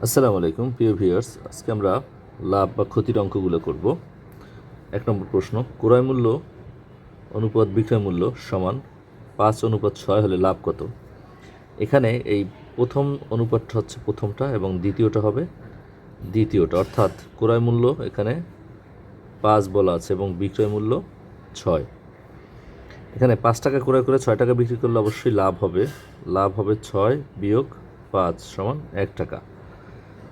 আসসালামু আলাইকুম প্রিয় ভিউয়ার্স, আজকে আমরা লাভ বা ক্ষতির অঙ্কগুলো করব। 1 নম্বর প্রশ্ন, ক্রয় মূল্য অনুপাত বিক্রয় মূল্য সমান 5:6 হলে লাভ কত? এখানে এই প্রথম অনুপাতটা হচ্ছে প্রথমটা এবং দ্বিতীয়টা হবে দ্বিতীয়টা, অর্থাৎ ক্রয় মূল্য এখানে 5 বলা আছে এবং বিক্রয় মূল্য 6। এখানে 5 টাকা ক্রয় করে 6 টাকা বিক্রি করলে অবশ্যই লাভ হবে 6 বিয়োগ 5 সমান 1 টাকা।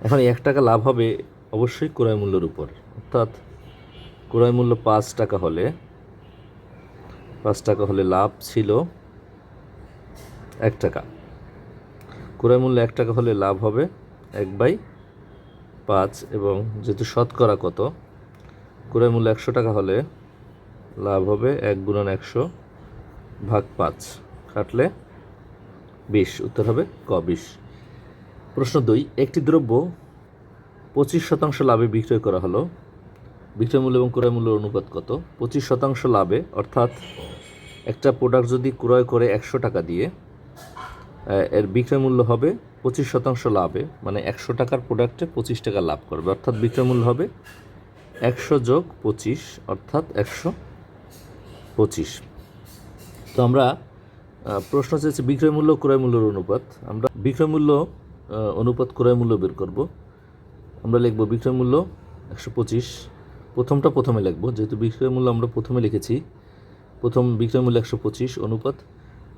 এখন 1 টাকা লাভ হবে অবশ্যই ক্রয় মূল্যের উপর, অর্থাৎ ক্রয় মূল্য 5 টাকা হলে লাভ ছিল 1 টাকা। ক্রয় মূল্য 1 টাকা হলে লাভ হবে 1/5 এবং যেহেতু শতকরা কত, ক্রয় মূল্য 100 টাকা হলে লাভ হবে 1 × 100 ভাগ 5, কাটলে 20, উত্তর হবে ক 20। প্রশ্ন 2, একটি দ্রব্য 25% লাভে বিক্রয় করা হলো, বিক্রয় মূল্য এবং ক্রয় মূল্যের অনুপাত কত? 25% লাভে, অর্থাৎ একটা প্রোডাক্ট যদি ক্রয় করে 100 টাকা দিয়ে, এর বিক্রয় মূল্য হবে 25% লাভে, মানে 100 টাকার প্রোডাক্টে 25 টাকা লাভ করবে, অর্থাৎ বিক্রয় মূল্য হবে 100 + 25, অর্থাৎ 125। তো আমরা প্রশ্ন চেয়েছি বিক্রয় মূল্য ক্রয় মূল্যের অনুপাত। আমরা বিক্রয় মূল্য অনুপাত ক্রয় মূল্য বের করব। আমরা লিখব বিক্রয় মূল্য 125, প্রথমটা প্রথমে লিখব, যেহেতু বিক্রয় মূল্য আমরা প্রথমে লিখেছি, প্রথম বিক্রয় মূল্য 125 অনুপাত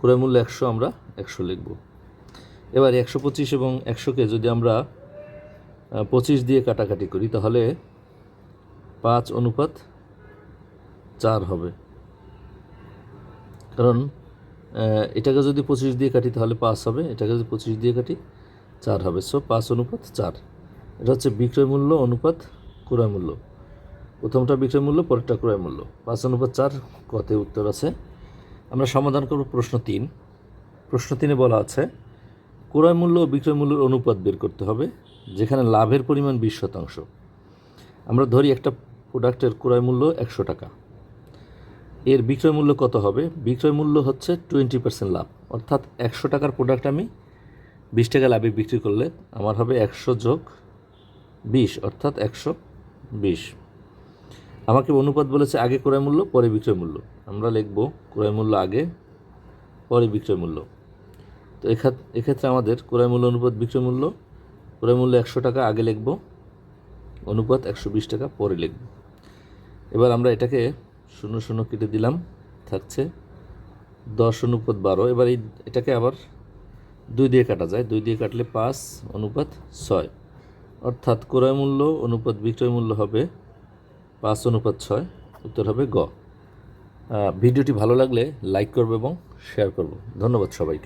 ক্রয় মূল্য 100, আমরা 100 লিখব। এবার 125 এবং 100কে যদি আমরা 25 দিয়ে কাটাকাটি করি তাহলে 5:4 হবে, কারণ এটাকে যদি 25 দিয়ে কাটি তাহলে 5 হবে, এটাকে যদি 25 দিয়ে কাটি 4 হবে। সো 5:4, এটা হচ্ছে বিক্রয় মূল্য অনুপাত ক্রয় মূল্য। প্রথমটা বিক্রয় মূল্য, পরেরটা ক্রয় মূল্য। 5:4 কতে উত্তর আছে। আমরা সমাধান করব প্রশ্ন 3। প্রশ্ন 3-এ বলা আছে ক্রয় মূল্য ও বিক্রয় মূল্যের অনুপাত বের করতে হবে, যেখানে লাভের পরিমাণ 20%। আমরা ধরি একটা প্রোডাক্টের ক্রয় মূল্য 100 টাকা, এর বিক্রয় মূল্য কত হবে? বিক্রয় মূল্য হচ্ছে 20% লাভ, অর্থাৎ 100 টাকার প্রোডাক্ট আমি 20 টাকা লাভে বিক্রি করলে আমার হবে 100 + 20, অর্থাৎ 120। আমাকে অনুপাত বলেছে আগে ক্রয় মূল্য পরে বিক্রয় মূল্য। আমরা লিখব ক্রয় মূল্য আগে পরে বিক্রয় মূল্য। তো এক্ষেত্রে আমাদের ক্রয় মূল্য অনুপাত বিক্রয় মূল্য, ক্রয় মূল্য 100 টাকা আগে লিখব, অনুপাত 120 টাকা পরে লিখব। এবার আমরা এটাকে 0 কেটে দিলাম, থাকছে 10:12। এবার এটাকে আবার 2 দিয়ে কাটা যায়, 2 দিয়ে কাটলে 5:6, অর্থাৎ ক্রয় মূল্য অনুপাত বিক্রয় মূল্য হবে 5:6, উত্তর হবে গ। ভিডিওটি ভালো লাগলে লাইক করবে এবং শেয়ার করব। ধন্যবাদ সবাইকে।